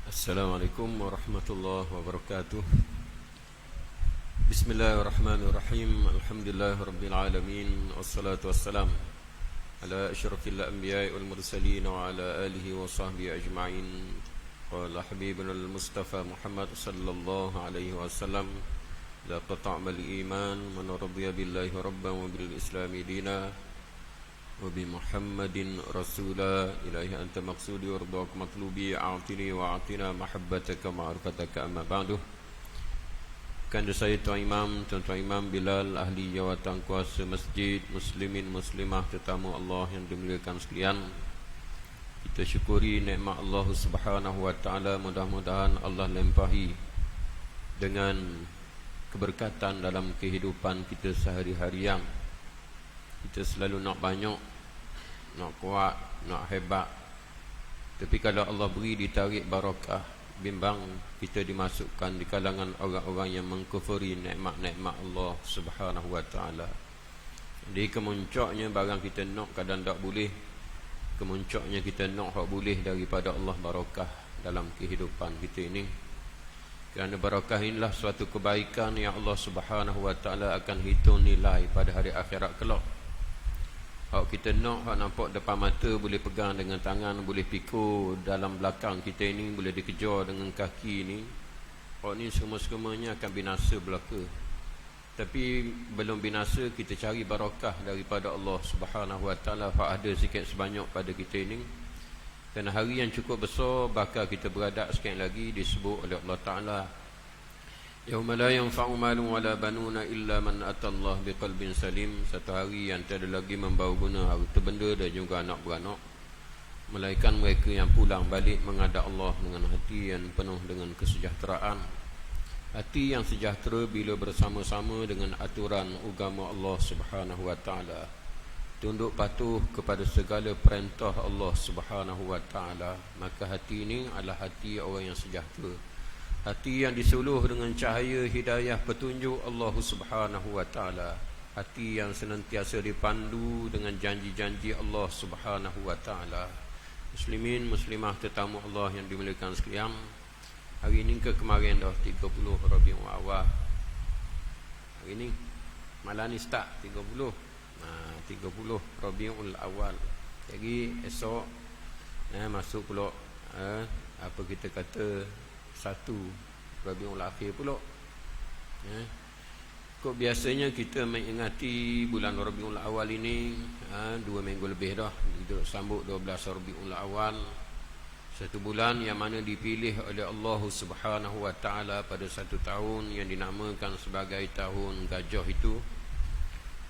Assalamualaikum warahmatullahi wabarakatuh. Bismillahirrahmanirrahim. Alhamdulillahirabbil alamin. Wassalatu wassalam ala asyrafil anbiya'i wal mursalin wa ala alihi wa sahbihi ajma'in. Qala habibuna al-Mustafa Muhammad sallallahu alaihi wasallam, la qata'mal iman man radiya billahi rabban wa bil islami dina wa bi Muhammadin rasula ilahi anta maqsudi wa ridwak matlubi a'tini wa a'tina mahabbataka ma'rifataka amma ba'du. Kanda saya Tuan Imam Bilal, ahli jawatan kuasa masjid, muslimin muslimah, tetamu Allah yang dimuliakan sekalian, kita syukuri nikmat Allah Subhanahu wa taala. Mudah-mudahan Allah limpahi dengan keberkatan dalam kehidupan kita sehari-harian. Kita selalu nak banyak, nak kuat, nak hebat. Tapi kalau Allah beri ditarik barakah, bimbang kita dimasukkan di kalangan orang-orang yang mengkufuri nikmat-nikmat Allah Subhanahu wa taala. Jadi kemuncaknya barang kita nak kadang tak boleh. Kemuncaknya kita nak hak boleh daripada Allah barakah dalam kehidupan kita ini. Kerana barakah inilah suatu kebaikan yang Allah Subhanahu wa taala akan hitung nilai pada hari akhirat kelak. Hak kita nak, hak nampak depan mata, boleh pegang dengan tangan, boleh pikul dalam belakang kita ini, boleh dikejar dengan kaki ini, hak ni semua-semuanya akan binasa belaka. Tapi belum binasa, kita cari barakah daripada Allah Subhanahu wa taala, hak ada sikit sebanyak pada kita ini. Kerana hari yang cukup besar bakal kita beradab sikit lagi, disebut oleh Allah Ta'ala, yauma la yanfa'u malun wala banuna illa man atallah biqalbin salim. Satu hari yang tiada lagi membawa guna harta benda dan juga anak beranak, melainkan mereka yang pulang balik menghadap Allah dengan hati yang penuh dengan kesejahteraan. Hati yang sejahtera bila bersama-sama dengan aturan agama Allah Subhanahu wa taala, tunduk patuh kepada segala perintah Allah Subhanahu wa taala, maka hati ini adalah hati orang yang sejahtera. Hati yang disuluh dengan cahaya hidayah petunjuk Allah Subhanahu wa taala. Hati yang senantiasa dipandu dengan janji-janji Allah Subhanahu wa taala. Muslimin muslimah tetamu Allah yang dimuliakan sekalian, hari ini ke kemarin dah 30 Rabiul Awal. Hari ini malam ni start 30 Rabiul Awal. Jadi esok masuk pula apa kita kata 1 Rabiul Akhir pula. Kok biasanya kita mengingati bulan Rabiul Awal ini 2 minggu lebih dah. Kita sambut 12 Rabiul Awal, satu bulan yang mana dipilih oleh Allah Subhanahu wa taala pada satu tahun yang dinamakan sebagai tahun gajah itu.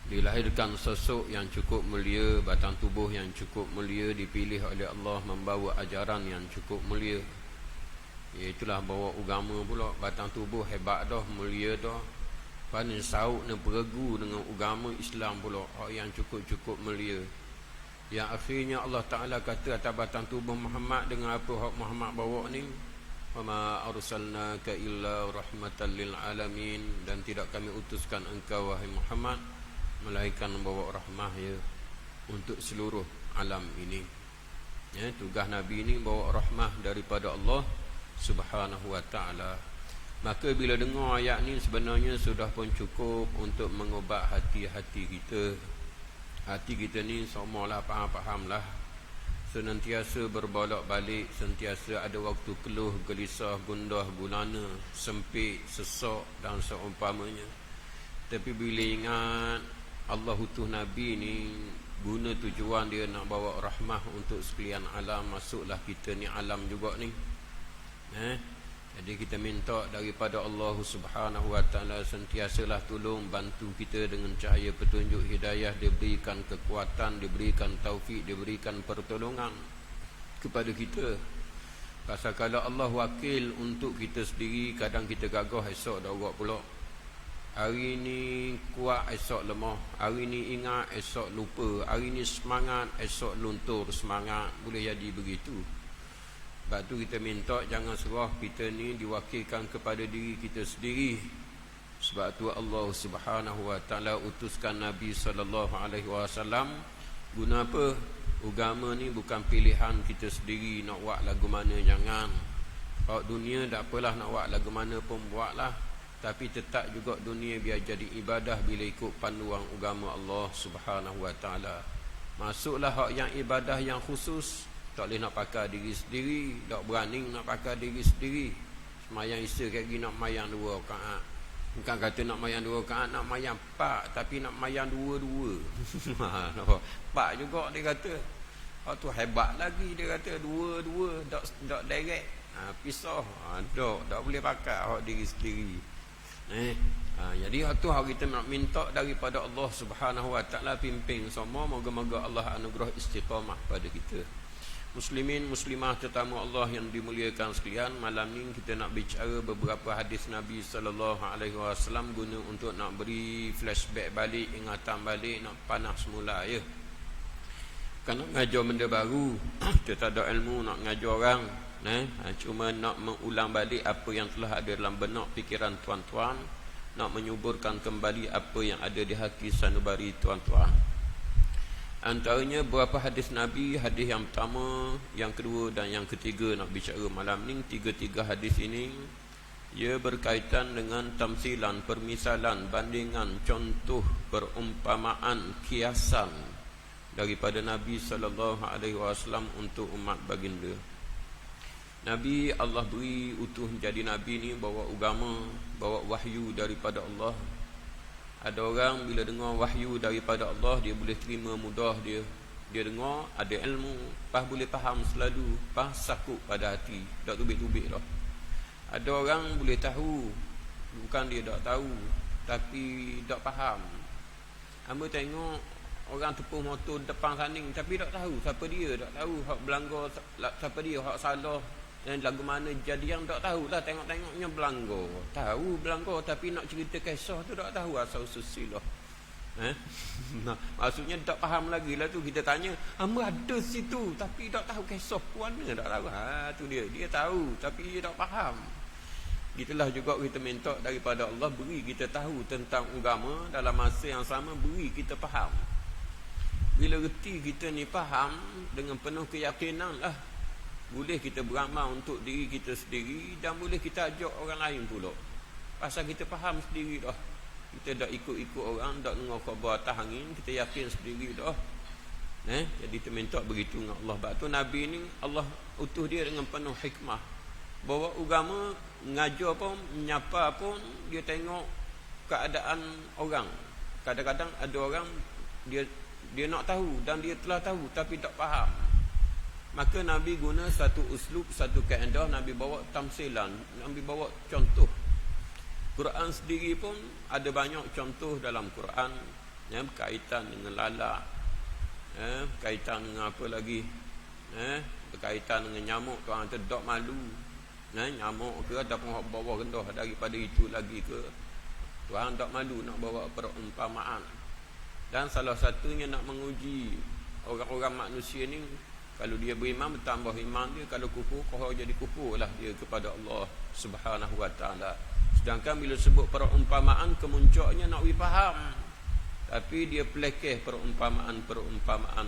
Dilahirkan sosok yang cukup mulia, batang tubuh yang cukup mulia, dipilih oleh Allah membawa ajaran yang cukup mulia. Itulah bawa agama pula, batang tubuh hebat dah, mulia dah. Paling sauk dan beregu dengan agama Islam pula, yang cukup-cukup mulia. Yang akhirnya Allah Ta'ala kata atas batang tubuh Muhammad dengan apa hak Muhammad bawa ni, wa ma arsalnaka illa rahmatan lil alamin, dan tidak kami utuskan engkau wahai Muhammad melainkan membawa rahmah untuk seluruh alam ini. Tugas Nabi ini bawa rahmah daripada Allah Subhanahu wa ta'ala. Maka bila dengar ayat ni sebenarnya sudah pun cukup untuk mengubat hati-hati kita. Hati kita ni semualah faham lah, senantiasa berbolak-balik, sentiasa ada waktu keluh, gelisah, gundah, gulana, sempit, sesak dan seumpamanya. Tapi bila ingat Allah utuh Nabi ni, guna tujuan dia nak bawa rahmah untuk sekalian alam, masuklah kita ni alam juga ni. Jadi kita minta daripada Allah Subhanahu wa taala sentiasalah tolong bantu kita dengan cahaya petunjuk hidayah, diberikan kekuatan, diberikan taufik, diberikan pertolongan kepada kita. Pasal kalau Allah wakil untuk kita sendiri, kadang kita gagah, esok dah urat pula. Hari ni kuat, esok lemah. Hari ni ingat, esok lupa. Hari ni semangat, esok luntur semangat. Boleh jadi begitu. Sebab tu kita minta jangan serah kita ni diwakilkan kepada diri kita sendiri. Sebab tu Allah Subhanahu wa taala utuskan Nabi sallallahu alaihi wasallam. Guna apa? Agama ni bukan pilihan kita sendiri nak buat lagu mana, jangan. Hak dunia tak apalah nak buat lagu mana pun buatlah, tapi tetap juga dunia biar jadi ibadah bila ikut panduan agama Allah Subhanahu wa taala. Masuklah hak yang ibadah yang khusus, tak boleh nak pakai diri sendiri, tak berani nak pakai diri sendiri. Semayang Isya kaki nak mayang 2 rakaat. Bukan kata nak mayang 2 rakaat, nak mayang 4, tapi nak mayang 2-2. Nampak? 4 juga dia kata. Hak tu hebat lagi, dia kata 2-2 tak direct. Pisah. Tak boleh pakai hak diri sendiri. Jadi hak tu hak kita nak minta daripada Allah Subhanahu wa taala pimpin semua, moga-moga Allah anugerah istiqamah pada kita. Muslimin muslimah tetamu Allah yang dimuliakan sekalian, malam ni kita nak bicara beberapa hadis Nabi sallallahu alaihi wasallam guna untuk nak beri flashback balik, ingatan balik, nak panah semula ya. Kan nak ngajar benda baru, kita tak ada ilmu nak ngajar orang, cuma nak mengulang balik apa yang telah ada dalam benak fikiran tuan-tuan, nak menyuburkan kembali apa yang ada di hati sanubari tuan-tuan. Antaranya beberapa hadis Nabi, hadis yang pertama, yang kedua dan yang ketiga nak bicara malam ni. Tiga-tiga hadis ini ia berkaitan dengan tamsilan, permisalan, bandingan, contoh, perumpamaan, kiasan daripada Nabi sallallahu alaihi wasallam untuk umat baginda. Nabi Allah beri utuh menjadi Nabi ni, bawa agama, bawa wahyu daripada Allah. Ada orang bila dengar wahyu daripada Allah, dia boleh terima mudah, dia dengar, ada ilmu, pas boleh faham selalu, pas sakut pada hati, tak tubik-tubik dah. Ada orang boleh tahu, bukan dia tak tahu, tapi tak faham. Hamba tengok orang tepuh motor depan saning, tapi tak tahu siapa dia, tak tahu hak belanggar siapa dia, hak salah dan lagu mana jadian tak tahulah, tengok-tengoknya belanggar. Tahu belanggar tapi nak cerita kisah tu tak tahu asal silsilah. Nah, maksudnya tak faham lagi lah tu. Kita tanya, hamba ada situ tapi tak tahu kisah mana, tak tahu. Tu dia tahu tapi dia tak faham. Gitulah juga kita minta daripada Allah, beri kita tahu tentang agama, dalam masa yang sama beri kita faham. Bila reti kita ni faham dengan penuh keyakinan lah, boleh kita beramal untuk diri kita sendiri dan boleh kita ajak orang lain pula. Pasal kita faham sendiri dah. Kita tak ikut-ikut orang, tak dengar khabar atas angin, kita yakin sendiri dah. Jadi kita minta begitu dengan Allah. Sebab tu Nabi ni Allah utuh dia dengan penuh hikmah. Bawa agama, ngajar pun, menyapa pun, dia tengok keadaan orang. Kadang-kadang ada orang dia nak tahu dan dia telah tahu tapi tak faham. Maka Nabi guna satu uslub, satu kaedah, Nabi bawa tamsilan, Nabi bawa contoh. Quran sendiri pun ada banyak contoh dalam Quran yang berkaitan dengan lalat, berkaitan dengan apa lagi, berkaitan dengan nyamuk. Tuan tu tak malu, nyamuk ke ataupun bawah rendah daripada itu lagi ke, Tuhan tak malu nak bawa perumpamaan. Dan salah satunya nak menguji orang-orang manusia ni, kalau dia beriman bertambah iman dia, kalau kufur kau jadi kufur lah dia kepada Allah Subhanahu wa taala. Sedangkan bila sebut perumpamaan, kemuncaknya nak faham, tapi dia pelekeh perumpamaan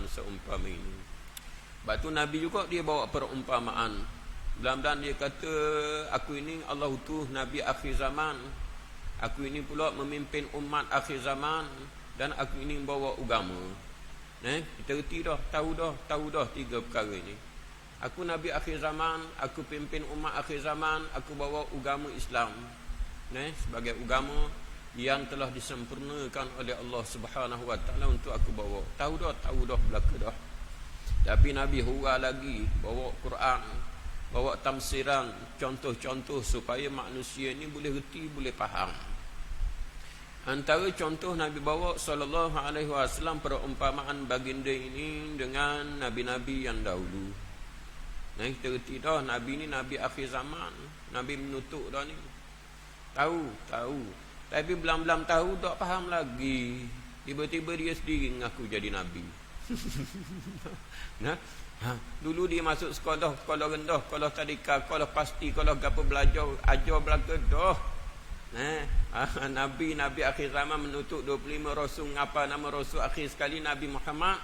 seumpama ini. Sebab tu Nabi juga dia bawa perumpamaan. Dalam dia kata, aku ini Allah utuh Nabi akhir zaman, aku ini pula memimpin umat akhir zaman, dan aku ini bawa agama. Kita reti dah, tahu dah tiga perkara ini. Aku Nabi akhir zaman, aku pimpin umat akhir zaman, aku bawa agama Islam, sebagai agama yang telah disempurnakan oleh Allah Subhanahu wa taala untuk aku bawa. Tahu dah belaka dah. Tapi Nabi hura lagi, bawa Quran, bawa tamsiran, contoh-contoh supaya manusia ni boleh reti, boleh faham. Antara contoh Nabi bawa sallallahu alaihi wasallam perumpamaan baginda ini dengan nabi-nabi yang dahulu. Kita reti dah Nabi ni Nabi akhir zaman, Nabi menutup dah ni. Tahu. Tapi belam-belam tahu tak faham lagi. Tiba-tiba dia sendiri mengaku jadi Nabi. Dulu dia masuk sekolah rendah, sekolah tadika, sekolah pasti, sekolah gapo belajar, ajar belaka dah. Nabi akhir zaman menutup 25 rasul. Apa nama rasul akhir sekali? Nabi Muhammad.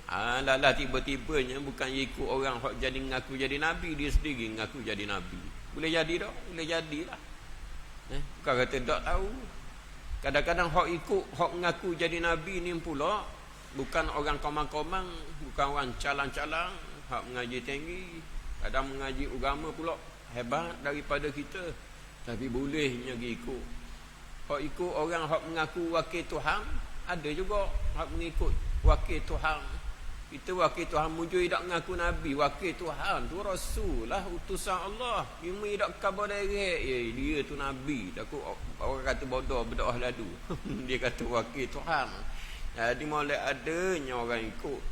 Alah tiba-tibanya bukan ikut orang hak jadi ngaku jadi nabi, dia sendiri ngaku jadi nabi. Boleh jadi tak? Boleh jadilah. Bukan kata tak tahu. Kadang-kadang hak ikut hak ngaku jadi nabi ni pula bukan orang komang-komang, bukan orang calang-calang, hak mengaji tinggi, kadang mengaji agama pula hebat daripada kita, tapi bolehnya ikut. Hak ikut orang hak mengaku wakil Tuhan, ada juga hak mengikut wakil Tuhan. Kita wakil Tuhan mujui tak mengaku nabi, wakil Tuhan tu rasul lah, utusan Allah. Cuma tak khabar direct, dia tu nabi. Takut orang kata bodoh berdoa lalu. Dia kata wakil Tuhan. Jadi mulai adanya orang ikut.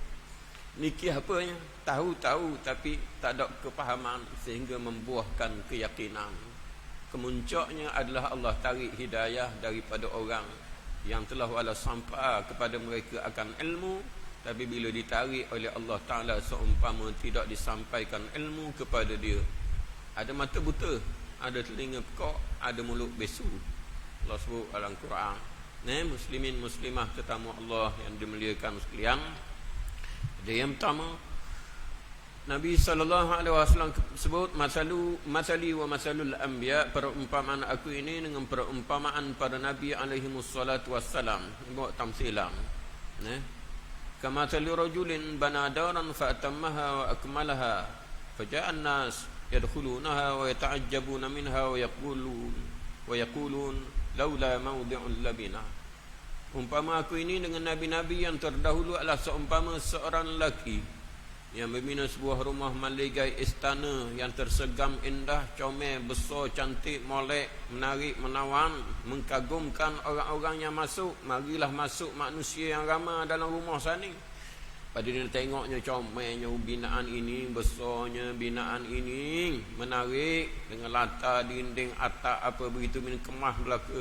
Niki apanya? Tahu-tahu tapi tak ada kepahaman sehingga membuahkan keyakinan. Kemuncaknya adalah Allah tarik hidayah daripada orang yang telah wala sampai kepada mereka akan ilmu, tapi bila ditarik oleh Allah Ta'ala seumpama tidak disampaikan ilmu kepada dia. Ada mata buta, ada telinga pekak, ada mulut besu. Allah sebut dalam Quran. Muslimin muslimah tetamu Allah yang dimuliakan sekalian. Jadi yang pertama, Nabi SAW sebut masali wa masalul anbiya, perumpamaan aku ini dengan perumpamaan para nabi alaihi wassalatu wassalam. Buat tamsilan. Kama tali rajulin bana daran fa atammaha wa akmalaha faja'a an-nas yadkhulunaha wa yata'ajjabuna minha wa yaqulun laula mawdi'ul labina. Umpama aku ini dengan nabi-nabi yang terdahulu adalah seumpama seorang lelaki yang membina sebuah rumah maligai istana yang tersegam indah, comel, besar, cantik, molek, menarik, menawan, mengagumkan orang-orang yang masuk. Marilah masuk manusia yang ramai dalam rumah sana. Pada dia tengoknya comelnya binaan ini, besarnya binaan ini, menarik dengan latar, dinding, atap apa begitu, kemah belaka.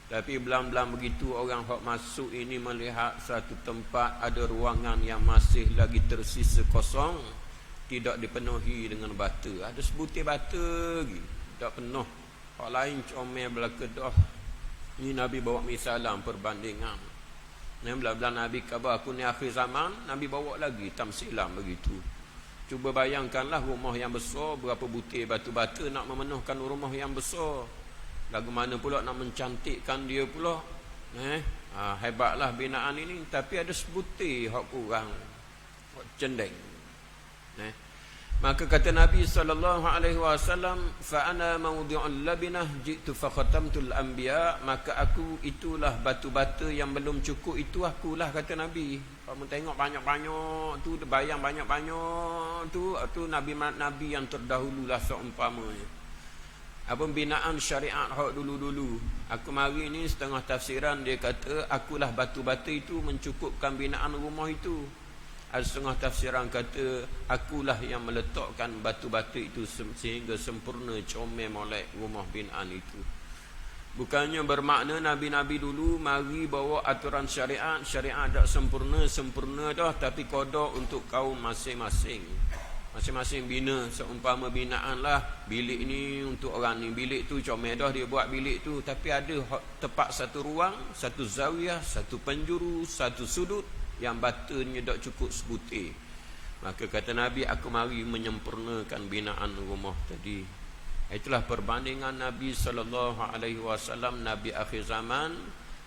Tapi belang-belang begitu orang hak masuk ini melihat satu tempat ada ruangan yang masih lagi tersisa kosong, tidak dipenuhi dengan bata. Ada sebutir bata lagi, tak penuh. Hak lain comel belaka dah. Ini Nabi bawa misalan perbandingan. Belang-belang Nabi khabar aku ni akhir zaman, Nabi bawa lagi tamsilan begitu. Cuba bayangkanlah rumah yang besar, berapa butir batu-bata nak memenuhkan rumah yang besar. Lagu mana pula nak mencantikkan dia pula. Hebatlah binaan ini, tapi ada sebutir hak kurang, hak cendeng. Maka kata Nabi SAW, fa ana mawdi'ul labinah ji'tu fa khatamtul anbiya, maka aku itulah batu-bata yang belum cukup, itu akulah, kata Nabi. Kamu tengok banyak-banyak tu, bayang banyak-banyak tu nabi-nabi yang terdahululah seumpamanya. Apa binaan syariat hak dulu-dulu. Aku mari ni setengah tafsiran dia kata akulah batu-bata itu mencukupkan binaan rumah itu. Ada setengah tafsiran kata akulah yang meletakkan batu-bata itu sehingga sempurna, comel, molek rumah binaan itu. Bukannya bermakna nabi-nabi dulu mari bawa aturan syariat tak sempurna dah, tapi kodok untuk kaum masing-masing. Masing-masing bina seumpama binaan lah. Bilik ni untuk orang ni, bilik tu comel dah dia buat bilik tu, tapi ada tepat satu ruang, satu zawiyah, satu penjuru, satu sudut yang batanya tak cukup sebutir. Maka kata Nabi, aku mari menyempurnakan binaan rumah tadi. Itulah perbandingan Nabi SAW, Nabi akhir zaman.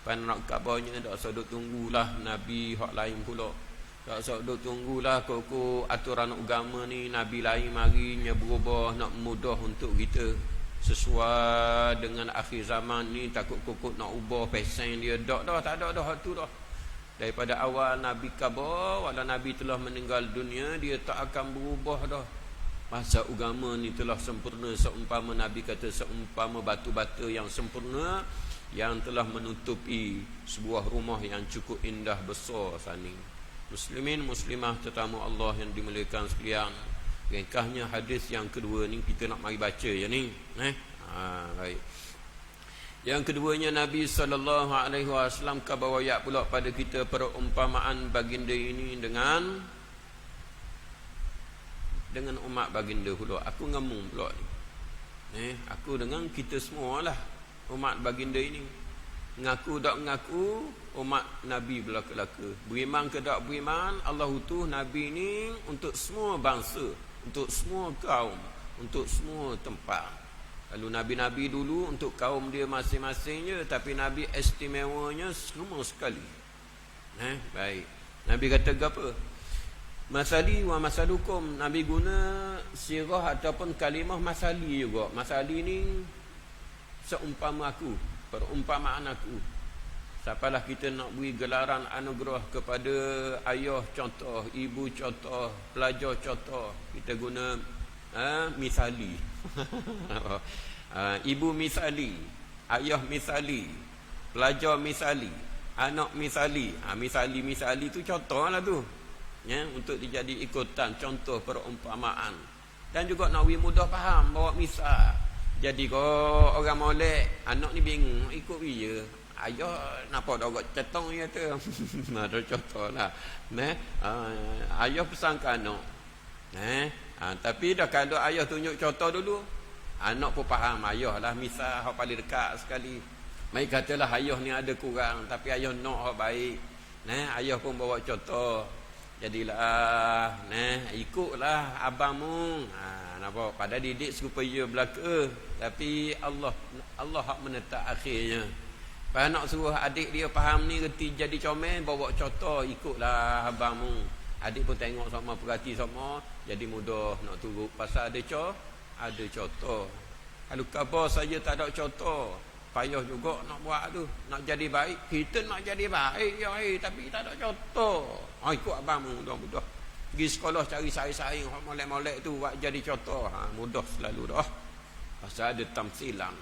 Pada nak kabarnya tak usah duk tunggulah Nabi hak lain pula. Tak usah duk tunggulah kok aturan agama ni Nabi lain marinya berubah nak mudah untuk kita sesuai dengan akhir zaman ni. Takut kokok nak ubah pesen dia, tak ada dah tu dah. Daripada awal Nabi khabar wala Nabi telah meninggal dunia, dia tak akan berubah dah. Masa agama ni telah sempurna, seumpama Nabi kata seumpama batu-bata yang sempurna yang telah menutupi sebuah rumah yang cukup indah besar sana. Muslimin muslimah tetamu Allah yang dimuliakan sekalian. Ringkasnya hadis yang kedua ni kita nak mari baca je ni. Baik. Yang keduanya Nabi SAW kabawayak pula pada kita perumpamaan baginda ini dengan umat baginda pula. Aku ngemung pula ni. Aku dengan kita semua lah umat baginda ini. Ngaku tak ngaku, umat Nabi belaka-laka. Beriman ke tak beriman, Allah utuh Nabi ni untuk semua bangsa, untuk semua kaum, untuk semua tempat. Lalu Nabi-Nabi dulu untuk kaum dia masing-masing je, tapi Nabi istimewanya semua sekali. Baik. Nabi kata apa? Masali wa masalukum. Nabi guna sirah ataupun kalimah masali juga. Masali ni seumpama aku, perumpamaan aku. Siapalah kita nak beri gelaran anugerah kepada ayah contoh, ibu contoh, pelajar contoh, kita guna misali. Ibu misali, ayah misali, pelajar misali, anak misali. Misali tu contoh lah tu, ya, untuk dijadi ikutan contoh perumpamaan. Dan juga nak beri mudah faham bawa misal. Jadi kalau orang molek, anak ni bingung ikut dia. Ayah nampak dah agak cetong dia tu. Ada contoh lah. Ayah pesan ke anak. Tapi dah kalau ayah tunjuk contoh dulu, anak pun faham ayah lah misal yang paling dekat sekali. Mai katalah ayah ni ada kurang, tapi ayah nak yang baik. Ayah pun bawa contoh. Jadilah, ikutlah abangmu. Nampak? Pada didik supaya belaka, tapi Allah hak menetap akhirnya. Pada nak suruh adik dia faham ni, reti jadi comel, bawa contoh, ikutlah abangmu. Adik pun tengok sama, perhati sama, jadi mudah nak turut. Pasal ada contoh. Kalau khabar saja tak ada contoh, payah juga nak buat tu. Nak jadi baik, kita nak jadi baik ya, tapi tak ada contoh. Ikut abangmu, mudah-mudah. Pergi sekolah cari saing-saing, molek-molek tu buat jadi contoh. Mudah selalu dah. Pasal ada tamsilan.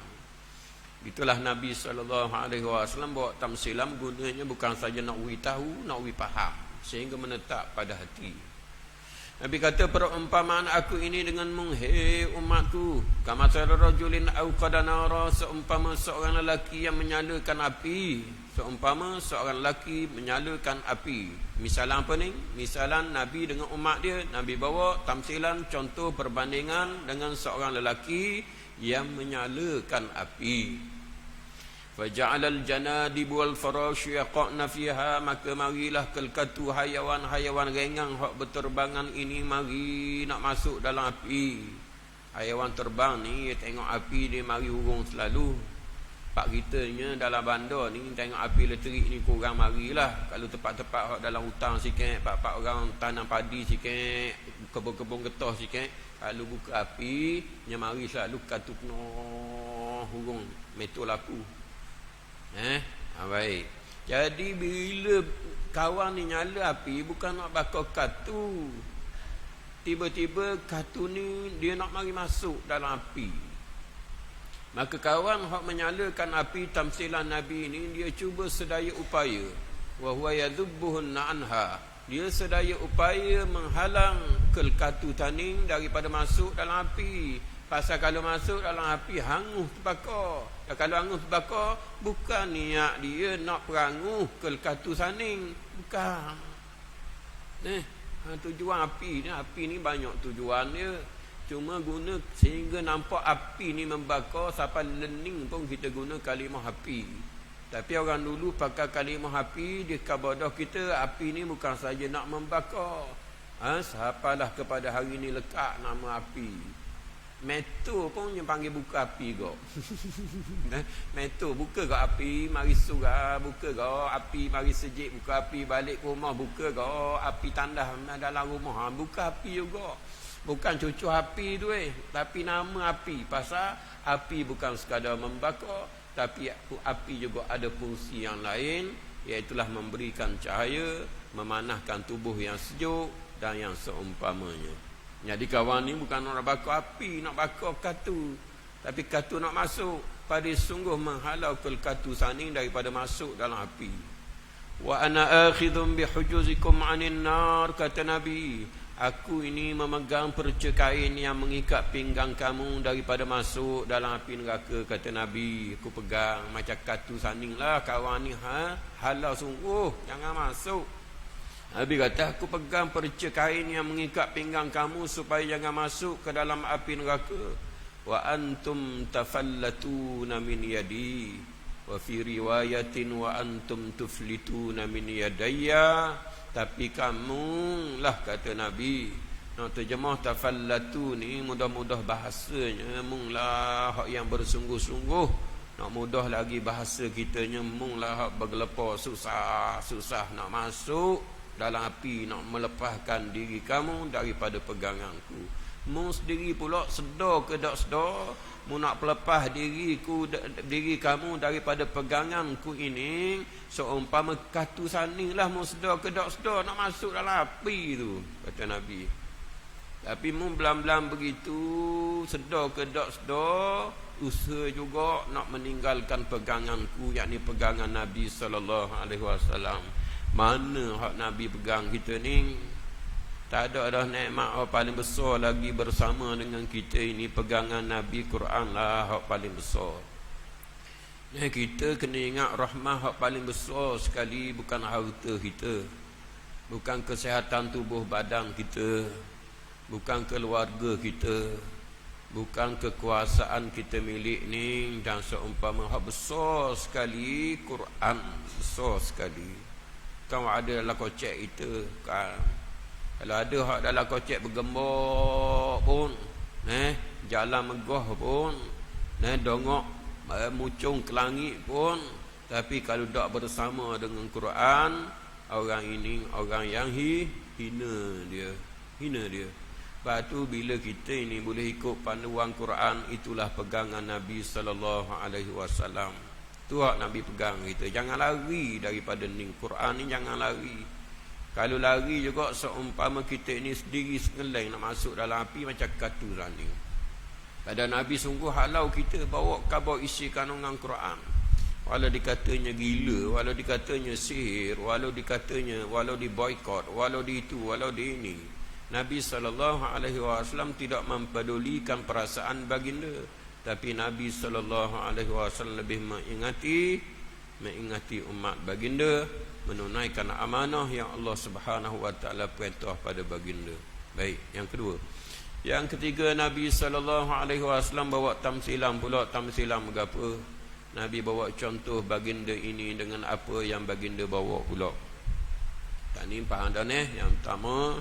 Itulah Nabi SAW bawa tamsilan, gunanya bukan saja nak wi tahu, nak wi faham, sehingga menetap pada hati. Nabi kata, perumpamaan aku ini denganmu, hei umatku, kama rajulin auqada nara, seumpama seorang lelaki yang menyalakan api. Seumpama seorang lelaki menyalakan api. Misalan apa ni? Misalan Nabi dengan umat dia, Nabi bawa tamsilan, contoh perbandingan dengan seorang lelaki yang menyalakan api. Faja'alal janadib wal farash yaqa'na fiha, maka marilah kelkatu hayawan-hayawan rengang hak berterbangan ini mari nak masuk dalam api. Hayawan terbang ni tengok api dia mari hurung selalu. Pak kitanya dalam bandar ni tengok api elektrik ni kurang marilah. Kalau tempat-tempat hak dalam hutan sikit, pak-pak orang tanam padi sikit, kebun-kebun getah sikit, kalau buka api nya mari selalu katu penuh hurung metul laku. Baik. Jadi bila kawan ni nyala api, bukan nak bakar katu. Tiba-tiba katu ni dia nak mari masuk dalam api. Maka kawan hak menyalakan api tamsilan Nabi ni, dia cuba sedaya upaya. Wa huwa yadhubbuhunna anha. Dia sedaya upaya menghalang katu taning daripada masuk dalam api. Pasal kalau masuk dalam api hangus terbakar. Ya, kalau hangus terbakar, bukan niat dia nak peranguh katu saning. Bukan. Tujuan api ni banyak tujuan dia. Cuma guna sehingga nampak api ni membakar, sampai learning pun kita guna kalimah api. Tapi orang dulu pakai kalimah api, dia kabadah kita api ni bukan saja nak membakar. Sapalah kepada hari ni lekat nama api. Meto pun yang panggil buka api kau. Meto buka kau api, mari surah, buka kau api, mari sejik, buka api, balik ke rumah, buka kau api tandah dalam rumah, buka api juga. Bukan cucu api tu tapi nama api. Pasal api bukan sekadar membakar, tapi api juga ada fungsi yang lain, iaitulah memberikan cahaya, memanahkan tubuh yang sejuk dan yang seumpamanya. Jadi kawan ni bukan nak bakar api, nak bakar katu, tapi katu nak masuk. Pada sungguh menghalau katu saning daripada masuk dalam api. Wa ana akhidhum bihujuzikum 'anil nar, kata Nabi, aku ini memegang perca kain yang mengikat pinggang kamu daripada masuk dalam api neraka, kata Nabi. Aku pegang macam katu saning lah kawan ni, halau sungguh, jangan masuk. Nabi kata, aku pegang perca kain yang mengikat pinggang kamu supaya jangan masuk ke dalam api neraka. Wa antum tafallatuna min yadi, wa fi riwayatin wa antum tuflituna min yadayya, tapi kamu lah, kata Nabi, nak terjemah tafallatu ni mudah-mudah bahasanya, mung lah hak yang bersungguh-sungguh, nak mudah lagi bahasa kitanya, mung lah hak bergelepar susah nak masuk dalam api, nak melepaskan diri kamu daripada peganganku. Mung sendiri pula sedar ke tak sedar, mu nak pelepah diri kamu daripada peganganku ini, seumpama katu sanilah, mu sedar ke tak sedar nak masuk dalam api tu, kata Nabi. Tapi mu belam-belam begitu, sedar ke tak sedar, usaha juga nak meninggalkan peganganku, yakni pegangan Nabi SAW. Mana hak Nabi pegang kita ni? Tak ada dah nikmat hak paling besar lagi bersama dengan kita ini, pegangan Nabi Quran lah hak paling besar. Kita kena ingat rahmah hak paling besar sekali bukan harta kita, bukan kesihatan tubuh badan kita, bukan keluarga kita, bukan kekuasaan kita milik ni, dan seumpama hak besar sekali Quran, besar sekali. Kan ada dalam kocek kita kan, kalau ada hak dalam kocek bergembok pun, jalan megah pun, dongok mucung ke langit pun, tapi kalau tak bersama dengan Quran, orang ini orang yang hina dia. Lepas tu bila kita ini boleh ikut panduan Quran, itulah pegangan Nabi SAW. Tu hak Nabi pegang kita. Jangan lari daripada ni Quran ni, jangan lari. Kalau lari juga seumpama kita ini sendiri sengeleng nak masuk dalam api macam katu running. Pada Nabi sungguh halau kita bawa khabar isi kandungan Quran. Walau dikatanya gila, walau dikatanya sihir, walau diboykot, walau di itu, walau di ini, Nabi SAW tidak mempedulikan perasaan baginda. Tapi Nabi SAW lebih mengingati umat baginda, menunaikan amanah yang Allah Subhanahu wa taala perintah pada baginda. Baik, yang kedua. Yang ketiga, Nabi SAW bawa tamsilan pula. Tamsilan berapa? Nabi bawa contoh baginda ini dengan apa yang baginda bawa pula. Tak ni faham dah ni? Yang pertama,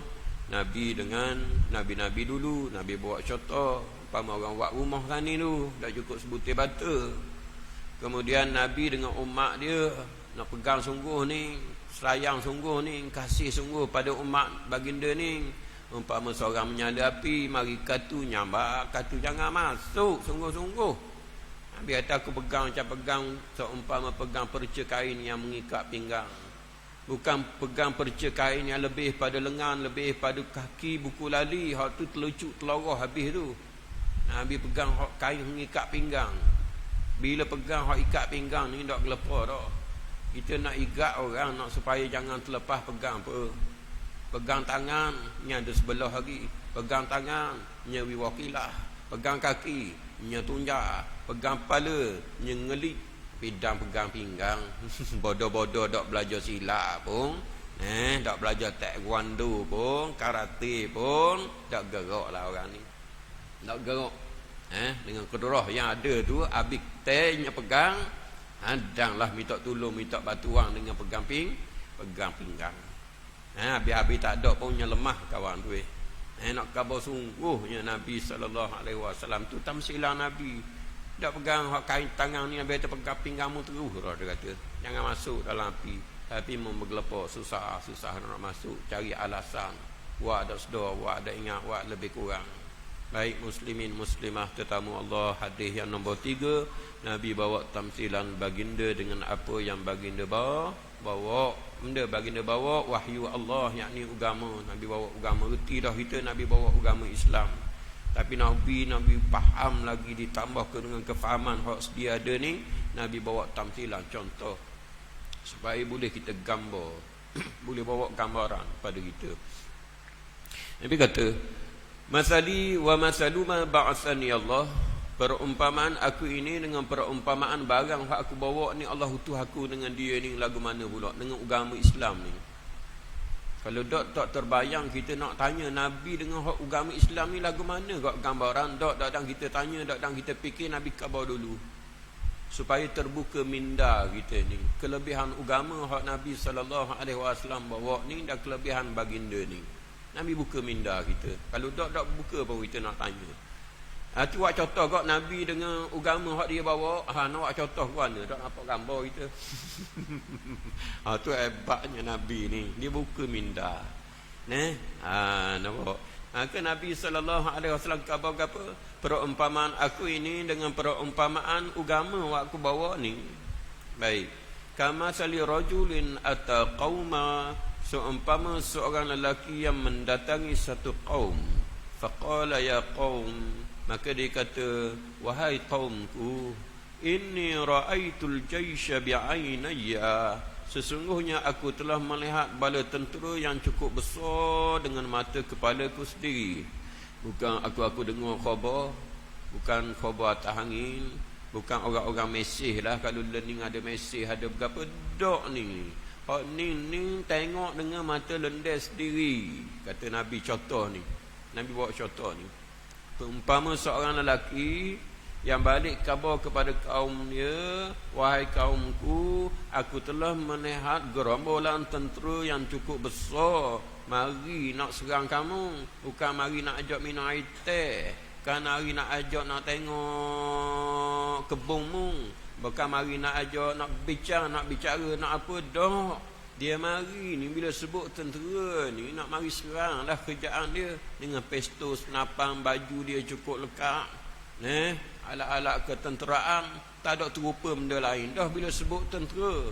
Nabi dengan Nabi-Nabi dulu, Nabi bawa contoh. Umpama orang buat rumah kan ni tu, dah cukup sebutir bata. Kemudian Nabi dengan umat dia nak pegang sungguh ni, sayang sungguh ni, kasih sungguh pada umat baginda ni. Umpama seorang menyala api, mari katu nyambak, katu jangan masuk, sungguh-sungguh. Nabi kata aku pegang macam pegang seumpama pegang perca kain yang mengikat pinggang. Bukan pegang perca kain yang lebih pada lengan, lebih pada kaki, buku lali, hak tu terlucuk telorah habis tu. Nabi pegang hak kain mengikat pinggang. Bila pegang hak ikat pinggang ni tak gelepar dah. Kita nak ikat orang, nak supaya jangan terlepas pegang apa. Pegang tangan, ni ada sebelah lagi. Pegang tangan, ni wiwakilah. Pegang kaki, ni tunjak. Pegang kepala, ni ngelik. Pidang pegang pinggang. Bodoh-bodoh tak belajar silat pun, tak belajar taekwondo pun, karate pun, tak gerak lah orang ni. Tak gerak. Dengan kedrah yang ada tu, habis tehnya pegang, hadanglah minta tolong, minta bantuan dengan pegang pinggang. Habis-habis tak ada pun yang lemah kawan tu. Nak khabar sungguhnya Nabi SAW tu tamsilan Nabi. Tak pegang hak kain tangan ni, Nabi kata pegang pinggangmu terus dah, dia kata. Jangan masuk dalam api. Tapi bergelepar, susah nak masuk, cari alasan. Wak ada sedar, wak ada ingat, wak lebih kurang. Baik muslimin muslimah tetamu Allah, hadis yang nombor 3, Nabi bawa tamsilan baginda dengan apa yang baginda bawa. Baginda bawa wahyu Allah, yakni agama. Nabi bawa agama, reti dah kita Nabi bawa agama Islam. Tapi Nabi faham lagi, ditambah dengan kefahaman hak sedia ada ni, Nabi bawa tamsilan, contoh, supaya boleh kita gambar, boleh bawa gambaran pada kita. Nabi kata, masali wa masalu ma ba'athani Allah, perumpamaan aku ini dengan perumpamaan barang hak aku bawa ni, Allah utuh aku dengan dia ni lagu mana pula, dengan agama Islam ni. Kalau tak terbayang kita nak tanya Nabi dengan hak agama Islam ni lagu mana kok gambaran, tak kita tanya, tak kita fikir Nabi khabar dulu. supaya terbuka minda kita ni. Kelebihan agama hak Nabi SAW bawa ni dah kelebihan baginda ni. Nabi buka minda kita. Kalau tak buka baru kita nak tanya. Tu buat contoh kok Nabi dengan agama hak dia bawa, nak buat contoh ke mana? Tak nampak gambar kita. Tu hebatnya Nabi ni. Dia buka minda. Nampak. Maka Nabi SAW khabar apa? Perumpamaan aku ini dengan perumpamaan agama yang aku bawa ni. Baik. Kama sali rajulin ata qauma, seumpama seorang lelaki yang mendatangi satu kaum. Faqala ya qaum, maka dia kata, wahai kaumku, inni ra'aitul jaysha bi'ainayya, sesungguhnya aku telah melihat bala tentera yang cukup besar dengan mata kepalaku sendiri. Bukan aku dengar khabar, bukan khabar atas angin, bukan orang-orang mesej lah. Kalau learning ada mesej, ada berapa dok ni. Hak ni tengok dengan mata lendes sendiri. Kata Nabi contoh ni. Nabi bawa contoh ni. Umpama seorang lelaki yang balik khabar kepada kaum dia, wahai kaumku, aku telah melihat gerombolan tentera yang cukup besar mari nak serang kamu, bukan mari nak ajak minum air teh, bukan mari nak ajak nak tengok kebunmu, bukan mari nak ajak nak bincang, nak bicara, nak apa dah. Dia mari ni bila sebut tentera ni nak mari serang lah kerjaan dia dengan pistol, senapan, baju dia cukup lekat. Alat-alat ketenteraan, tak ada terupa benda lain dah bila sebut tentera.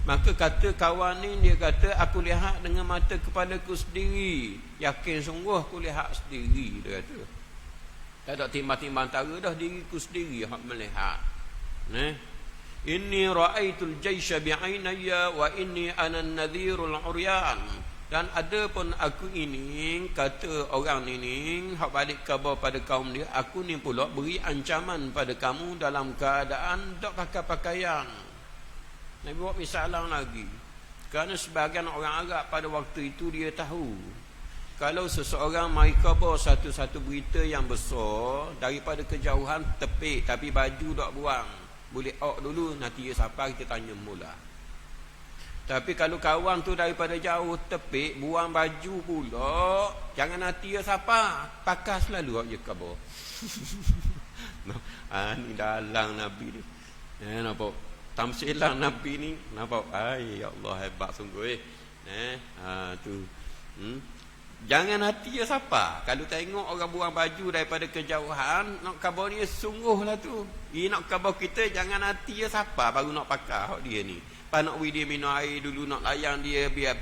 Maka kata kawan ni, dia kata aku lihat dengan mata kepalaku sendiri, yakin sungguh aku lihat sendiri, dia kata. Tak ada timbang-timbang antara dah, diriku sendiri hak melihat. Inni ra'aitul jaysha bi'ainayya wa inni ana an-nadhirul uryan. Dan ada pun aku ini, kata orang ni hak balik khabar pada kaum dia, aku ni pula beri ancaman pada kamu dalam keadaan tak pakai pakaian. Nabi buat misalan lagi. Kerana sebahagian orang Arab pada waktu itu dia tahu, kalau seseorang mari khabar satu-satu berita yang besar daripada kejauhan tepik, tapi baju tak buang, boleh out dulu, nanti dia siapa kita tanya mula. Tapi kalau kawan tu daripada jauh tepik, buang baju pula, jangan hati dia siapa, pakai selalu awak je khabar. Ni dalang Nabi ni. Nampak tamsilan Nabi ni, nampak. Ya Allah, hebat sungguh. Tu. Jangan hati dia siapa. Kalau tengok orang buang baju daripada kejauhan, nak khabar dia sungguhlah tu. Nak khabar kita, jangan hati dia siapa baru nak pakai hak dia ni. Nak dia minum air dulu, nak layan dia biar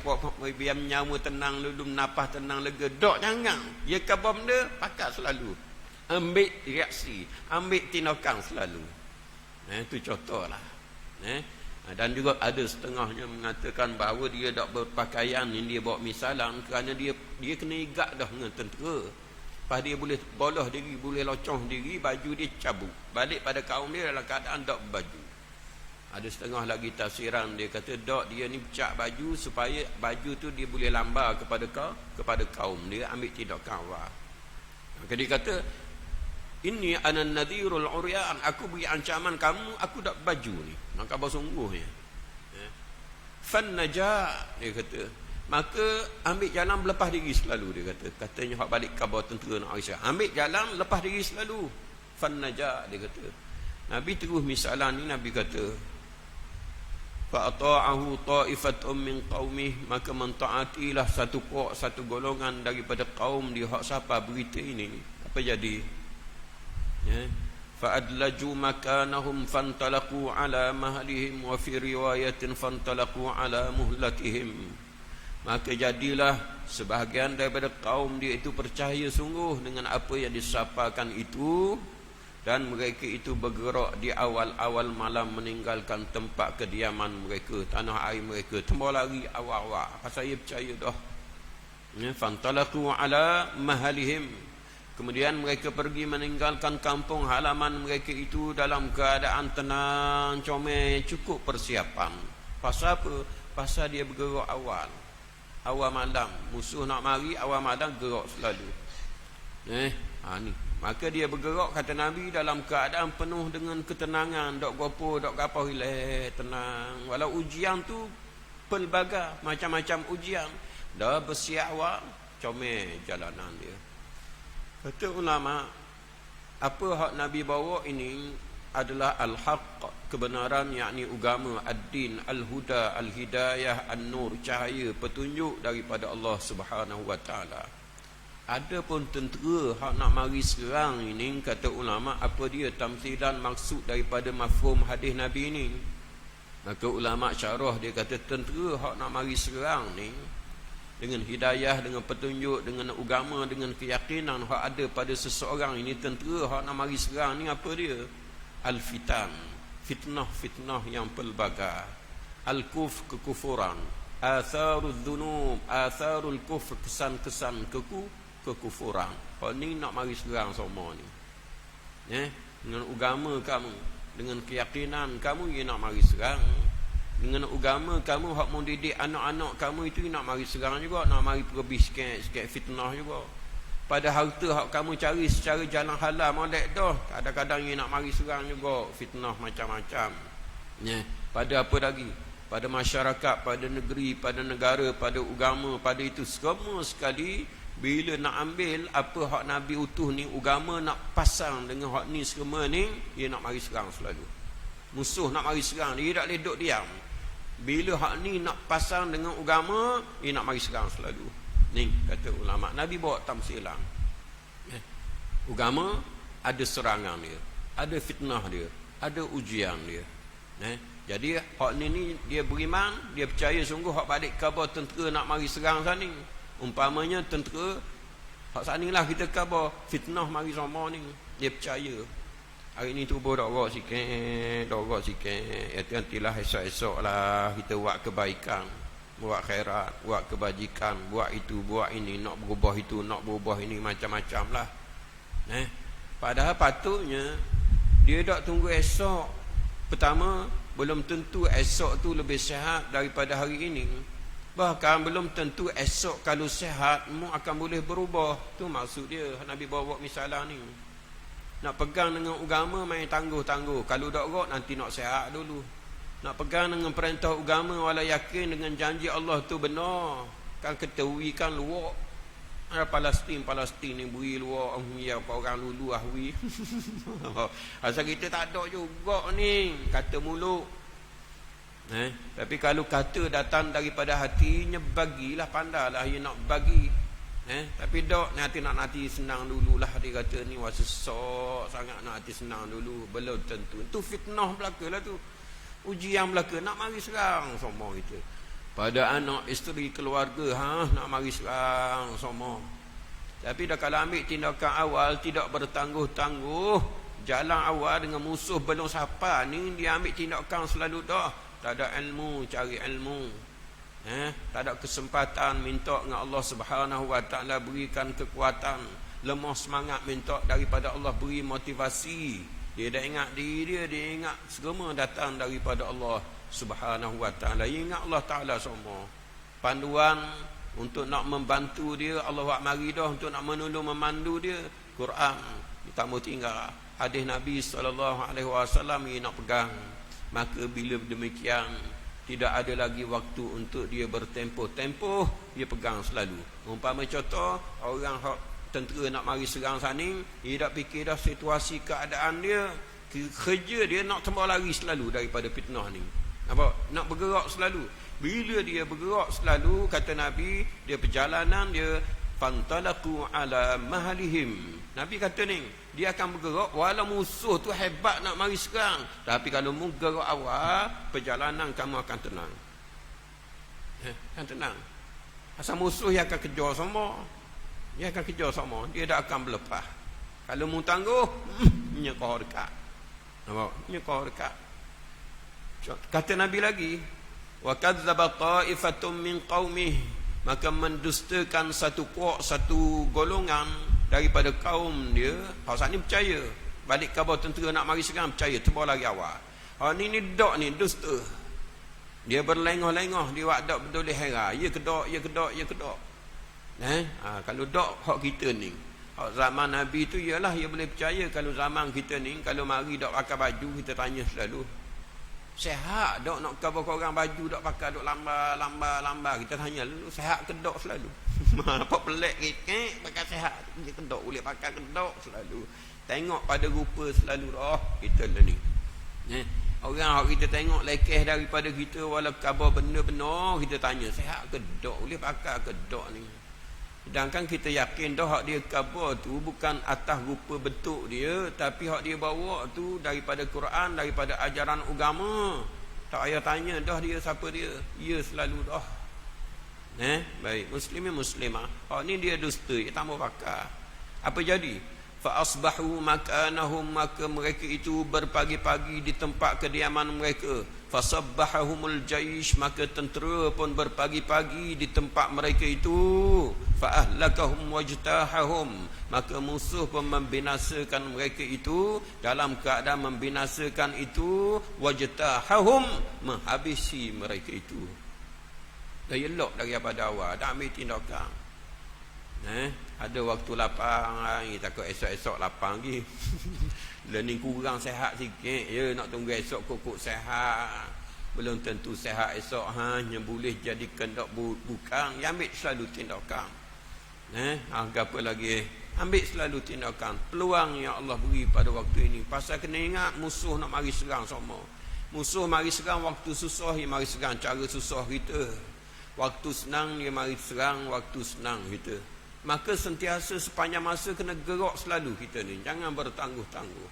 nyawa tenang dulu, napas tenang lega. Dok jangan. Ya khabar benda, pakai selalu. Ambil reaksi, ambil tindakan selalu. Itu contohlah. Dan juga ada setengahnya mengatakan bahawa dia tak berpakaian ni, dia bawa misalan kerana dia kena igak dah dengan tentera. Lepas dia boleh bolos diri, boleh locong diri, baju dia cabut. Balik pada kaum dia dalam keadaan tak baju. Ada setengah lagi tafsiran, dia kata dok dia ni pecah baju supaya baju tu dia boleh lambar kepada kaum dia, ambil tindakan awal. Maka dia kata, inni ana nadhirul uryan, aku beri ancaman kamu, aku tak baju ni. Nak khabar sungguhnya. Fan najah, dia kata, maka ambil jalan berlepas diri selalu, dia kata. Katanya hak balik khabar tentera nak Aisyah, ambil jalan lepas diri selalu. Fan najah, dia kata. Nabi terus misalan ni, Nabi kata, fa'ata'ahu ta'ifatun min qaumih, maka mentaatilah satu golongan daripada kaum dia hak siapa berita ini. Apa jadi? Fa'adlaju makanahum fantalaqu ala mahlihim wa fi riwayatin fantalaqu ala muhlatihim. Maka jadilah sebahagian daripada kaum dia itu percaya sungguh dengan apa yang disapakan itu, dan mereka itu bergerak di awal-awal malam meninggalkan tempat kediaman mereka, tanah air mereka, tembak lari awal-awal. Pasal ia percaya dah. Fantalaqu ala mahalihim. Kemudian mereka pergi meninggalkan kampung halaman mereka itu dalam keadaan tenang, comel, cukup persiapan. Pasal apa? Pasal dia bergerak awal malam. Musuh nak mari awal malam, gerak selalu. Ni. Maka dia bergerak, kata Nabi, dalam keadaan penuh dengan ketenangan, dok gopo, dok gapo, relax, tenang. Walau ujian tu pelbagai macam-macam ujian, dah bersiap awak comel jalanan dia. Kata ulama, apa hak Nabi bawa ini adalah al-haq, kebenaran, yakni agama, ad-din, al-huda, al-hidayah, an-nur, cahaya, petunjuk daripada Allah Subhanahu wa taala. Ada pun tentera hak nak mari serang ini, kata ulama, apa dia tamthilan maksud daripada mafhum hadis Nabi ini? Maka ulama syarah dia kata tentera hak nak mari serang ni dengan hidayah, dengan petunjuk, dengan agama, dengan keyakinan hak ada pada seseorang ini, tentera hak nak mari serang ni apa dia? Al-fitan, fitnah-fitnah yang pelbagai, al-kuf, kekufuran, atharul dhunub, atharul kufr, kesan-kesan kekufuran. Hak ni nak mari serang semua ni. Dengan agama kamu, dengan keyakinan kamu, ia nak mari serang. Dengan agama kamu, hak mendidik anak-anak kamu itu nak mari serang juga, nak mari pergi sikit fitnah juga. Pada harta hak kamu cari secara jalan halal molek dah, kadang-kadang ia nak mari serang juga, fitnah macam-macam. Pada apa lagi? Pada masyarakat, pada negeri, pada negara, pada agama, pada itu semua sekali. Bila nak ambil apa hak Nabi utuh ni, agama nak pasang dengan hak ni semua ni, ia nak mari serang selalu. Musuh nak mari serang, dia tak boleh duduk diam. Bila hak ni nak pasang dengan agama, ia nak mari serang selalu. Ni kata ulama, Nabi bawa tamsilan. Agama ada serangan dia, ada fitnah dia, ada ujian dia. Jadi hak ni dia beriman, dia percaya sungguh hak balik khabar tentera nak mari serang sana. Umpamanya tentera hak sana lah kita khabar fitnah mari sama ni, dia percaya. Hari ni tubuh dak rock sikit, nantilah esok-esok lah kita buat kebaikan, buat khairat, buat kebajikan, buat itu, buat ini, nak berubah itu, nak berubah ini, macam-macam lah. Padahal patutnya dia tak tunggu esok. Pertama, belum tentu esok tu lebih sihat daripada hari ini. Bahkan belum tentu esok kalau sihat mu akan boleh berubah. Tu maksud dia Nabi bawa misalah ni. Nak pegang dengan agama main tangguh-tangguh, kalau dak rot nanti nak sihat dulu. Nak pegang dengan perintah agama wala yakin dengan janji Allah tu benar, kan ketahui kan luak. Palestin ni beri luak ya orang lulu ahwi. Asal kita tak ada juga ni kata mulut. Tapi kalau kata datang daripada hatinya, bagilah, pandailah ia nak bagi. Tapi dok nanti senang dululah, dia kata ni wasesok sangat nak hati senang dulu, belum tentu. Itu fitnah belaka lah tu, ujian belaka, nak mari serang semua kita. Pada anak, isteri, keluarga, nak mari serang semua. Tapi dah kalau ambil tindakan awal, tidak bertangguh-tangguh, jalan awal dengan musuh belum siapa ni, dia ambil tindakan selalu dah. Tak ada ilmu, cari ilmu. Tak ada kesempatan, minta dengan Allah Subhanahu wa taala berikan kekuatan. Lemah semangat, minta daripada Allah beri motivasi. Dia dah ingat diri dia ingat semua datang daripada Allah Subhanahu wa taala. Ingat Allah taala semua. Panduan untuk nak membantu dia, Allah buat mari dah untuk nak menolong memandu dia. Quran tak mau tinggal. Hadis Nabi sallallahu alaihi wasallam ini nak pegang. Maka bila demikian, tidak ada lagi waktu untuk dia bertempoh. Dia pegang selalu. Umpama contoh, orang tentera nak mari serang sana, dia tak fikir dah situasi keadaan dia, kerja dia nak tembak lari selalu daripada fitnah ni. Nampak? Nak bergerak selalu. Bila dia bergerak selalu, kata Nabi, dia perjalanan dia fantalaqu ala mahalihim. Nabi kata ni, dia akan bergerak walau musuh tu hebat nak mari serang, tapi kalau mu gerak awal, perjalanan kamu akan tenang. Akan tenang. Asal musuh yang akan kejar semua. Dia akan kejar semua, dia tak akan berlepas. Kalau mu tangguh, nyekor dekat. Nampak? Nyekor dekat. Kata Nabi lagi, wa kadzdzaba ta'ifatun min qaumih, maka mendustakan satu golongan daripada kaum dia. Hak ni percaya balik khabar tentera nak mari serang, percaya tebal lagi awal. Ni dok ni dusta. Dia berlengah-lengah, dia buat dak berdoleh hera. Ya kedok. Kalau dok hak kita ni, Zaman Nabi tu ialah ia boleh percaya. Kalau zaman kita ni, kalau mari dok pakai baju, kita tanya selalu, sehat dok nak kau orang baju dok pakai dok lamba, kita tanya dulu, sehat ke dok selalu. Apa pelik kek pakai sehat dia kedok, boleh pakai kedok selalu. Tengok pada rupa selalu kita lah ni. Orang kita tengok lekeh daripada kita, walau khabar benar-benar, kita tanya sehat ke dok, boleh pakai ke dok ni. Sedangkan kita yakin dah hak dia khabar tu bukan atas rupa bentuk dia, tapi hak dia bawa tu daripada Quran, daripada ajaran agama. Tak payah tanya dah dia siapa dia. Ia selalu dah. Baik, muslimin muslimah. Hak ni dia dusta, dia tak mau pakai. Apa jadi? Fa asbahu makanahum, maka mereka itu berpagi-pagi di tempat kediaman mereka. Fasabbahahumul jaish, maka tentera pun berpagi-pagi di tempat mereka itu. Fa ahlakahum wajtahahum, maka musuh pun membinasakan mereka itu. Dalam keadaan membinasakan itu, wajtahahum, menghabisi mereka itu. Dah elok daripada awal, dah ambil tindakan. Ada waktu lapang, takut esok-esok lapang lagi. Learning kurang sehat sikit, nak tunggu esok kokok sehat. Belum tentu sehat esok, hanya boleh jadi kendok bukan. Ambil selalu tindakan. Apa lagi? Ambil selalu tindakan. Peluang yang Allah beri pada waktu ini. Pasal kena ingat, musuh nak mari serang semua. Musuh mari serang waktu susah, dia mari serang cara susah kita. Waktu senang, dia mari serang waktu senang kita. Maka sentiasa sepanjang masa kena gerak selalu kita ni. Jangan bertangguh-tangguh.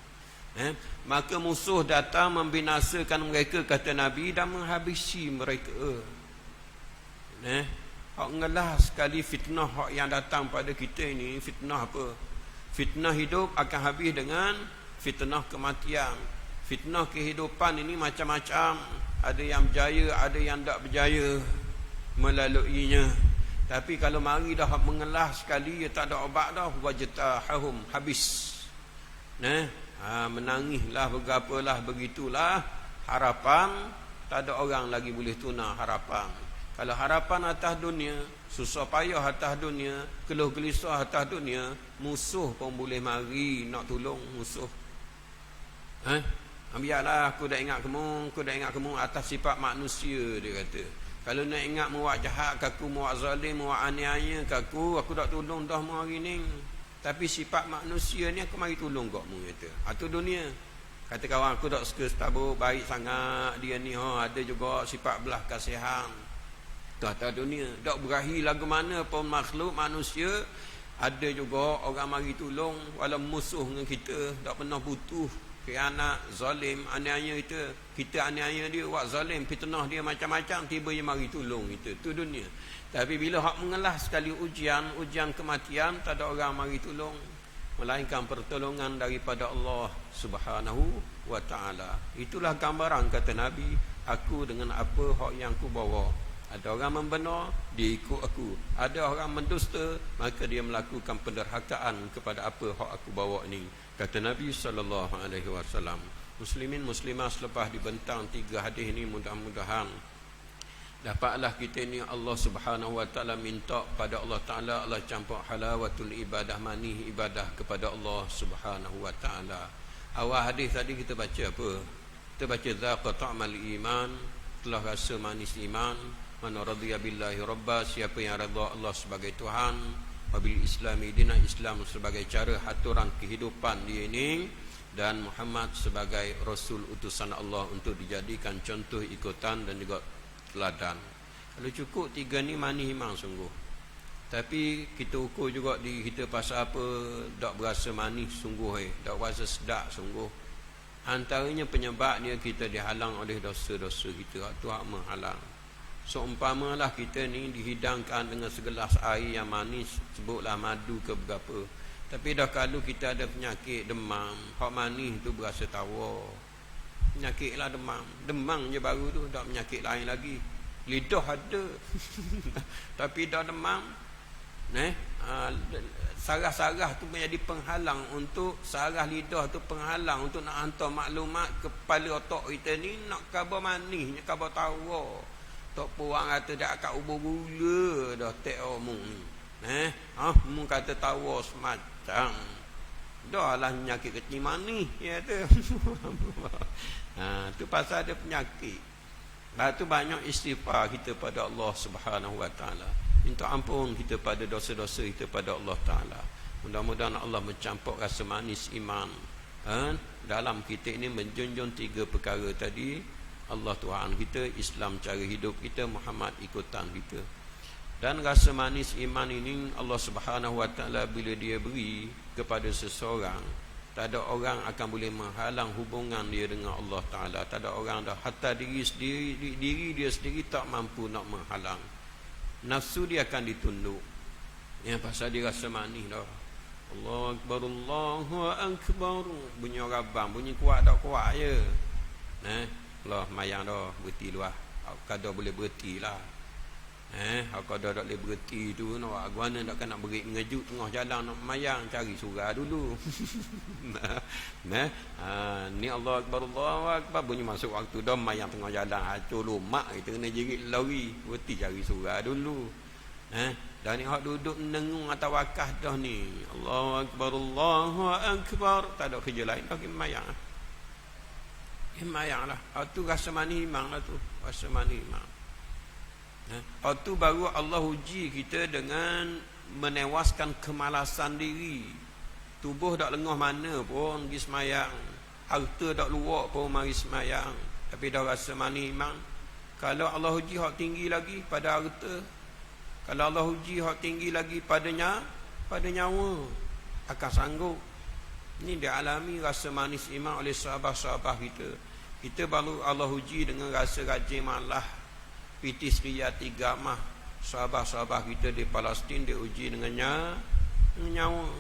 Maka musuh datang membinasakan mereka, kata Nabi, dan menghabisi mereka. Hak ngelah sekali fitnah hak yang datang pada kita ini. Fitnah apa? Fitnah hidup akan habis dengan fitnah kematian. Fitnah kehidupan ini macam-macam. Ada yang berjaya, ada yang tak berjaya melaluinya. Tapi kalau mari dah mengelah sekali, dia tak ada obat dah, wajtahahum, habis. Menangislah, bergapalah, begitulah. Harapan, tak ada orang lagi boleh tuna harapan. Kalau harapan atas dunia, susah payah atas dunia, keluh gelisah atas dunia, musuh pun boleh mari nak tolong musuh. Biarlah, aku dah ingat kamu atas sifat manusia, dia kata. Kalau nak ingat muak jahat kaku, muak zalim, muak aniaya kaku, aku tak tolong dah mu hari ni. Tapi sifat manusia ni aku mari tolong kau mu kata. Atau dunia. Kata kawan aku tak suka setabuk, baik sangat dia ni, ada juga sifat belah kasihan. Kata dunia, tak berahi lagu mana pun makhluk manusia, ada juga orang mari tolong walau musuh dengan kita, tak pernah butuh. Khianat, zalim, aniaya kita aniaya dia, buat zalim, fitnah dia macam-macam, tiba dia mari tolong kita. Tu dunia. Tapi bila hak mengelah sekali ujian kematian, tak ada orang mari tolong, melainkan pertolongan daripada Allah Subhanahu wa ta'ala. Itulah gambaran, kata Nabi, aku dengan apa hak yang aku bawa. Ada orang membenar, dia ikut aku. Ada orang mendusta, maka dia melakukan penderhakaan kepada apa hak aku bawa ni. Kata Nabi SAW. Muslimin muslimah, selepas dibentang 3 hadis ini, mudah-mudahan dapatlah kita ni Allah Subhanahu wa ta'ala minta pada Allah Ta'ala, Allah campur halawatul ibadah, manih ibadah kepada Allah Subhanahu wa ta'ala. Awal hadis tadi kita baca apa? Kita baca zaqa ta'mal iman, telah rasa manis iman. Man radiya billahi rabba, siapa yang redha Allah sebagai Tuhan, wabil islami dina, Islam sebagai cara aturan kehidupan dia ini, dan Muhammad sebagai Rasul utusan Allah untuk dijadikan contoh ikutan dan juga teladan. Kalau cukup 3 ni manis iman sungguh. Tapi kita ukur juga di kita pasal apa, tak berasa manis sungguh, tak berasa sedap sungguh. Antaranya penyebabnya kita dihalang oleh dosa-dosa kita. Itu hak menghalang. Seumpamalah kita ni dihidangkan dengan segelas air yang manis, sebutlah madu ke berapa. Tapi dah kalau kita ada penyakit demam, hak manis tu berasa tawar. Penyakitlah demam. Demam je baru tu, tak penyakit lain lagi. Lidah ada. Tapi dah demam. Sarah-sarah tu menjadi penghalang untuk, sarah lidah tu penghalang untuk nak hantar maklumat kepala otak kita ni, nak khabar manis, nak khabar tawar. Tok puang kata dak kat ubur gula dah tek omong ni. Mu kata tawar semat macam. Dah lah penyakit kecil manis ya tu. Tu pasal ada penyakit. Lepas tu banyak istighfar kita pada Allah Subhanahu Wa Taala. Minta ampun kita pada dosa-dosa kita pada Allah Taala. Mudah-mudahan Allah mencampur rasa manis iman dalam kita ini, menjunjung 3 perkara tadi. Allah Tuhan kita, Islam cara hidup kita, Muhammad ikutan kita. Dan rasa manis iman ini Allah Subhanahu Wa Taala bila dia beri kepada seseorang, tak ada orang akan boleh menghalang hubungan dia dengan Allah Taala. Tak ada orang dah, hatta diri dia sendiri tak mampu nak menghalang. Nafsu dia akan ditunduk. Yang pasal dia rasa manis dah. Allahu Akbar, Allahu Akbar. Bunyi rabang, bunyi kuat tak kuat je. Allah mayang dah berhenti luar. Kada boleh berhenti lah. Kalau dah tak boleh berhenti tu, nak guana takkan nak berik ngejut tengah jalan nak mayang, cari surah dulu. Ni Allah Akbar, Allahu Akbar, bunyi masuk waktu dah mayang tengah jalan, hancur lumak kita kena jerit lari, berhenti cari surah dulu. Dan ni hak duduk nengung atau wakah dah ni, Allahu Akbar, Allahu Akbar, tak ada kerja lain dah, pergi mayang. Mayang lah. Tu rasa manis iman lah tu, rasa manis iman. Itu baru Allah uji kita dengan menewaskan kemalasan diri. Tubuh tak lengah mana pun pergi semayang, harta tak luak pun mari semayang, tapi dah rasa manis iman. Kalau Allah uji hak tinggi lagi pada harta, kalau Allah uji hak tinggi lagi pada nyawa, akan sanggup. Ini dialami rasa manis iman oleh sahabat-sahabat kita. Kita baru Allah uji dengan rasa rajin malah, pitis riyati gamah. Sahabat-sahabat kita di Palestin diuji dengan nyawa.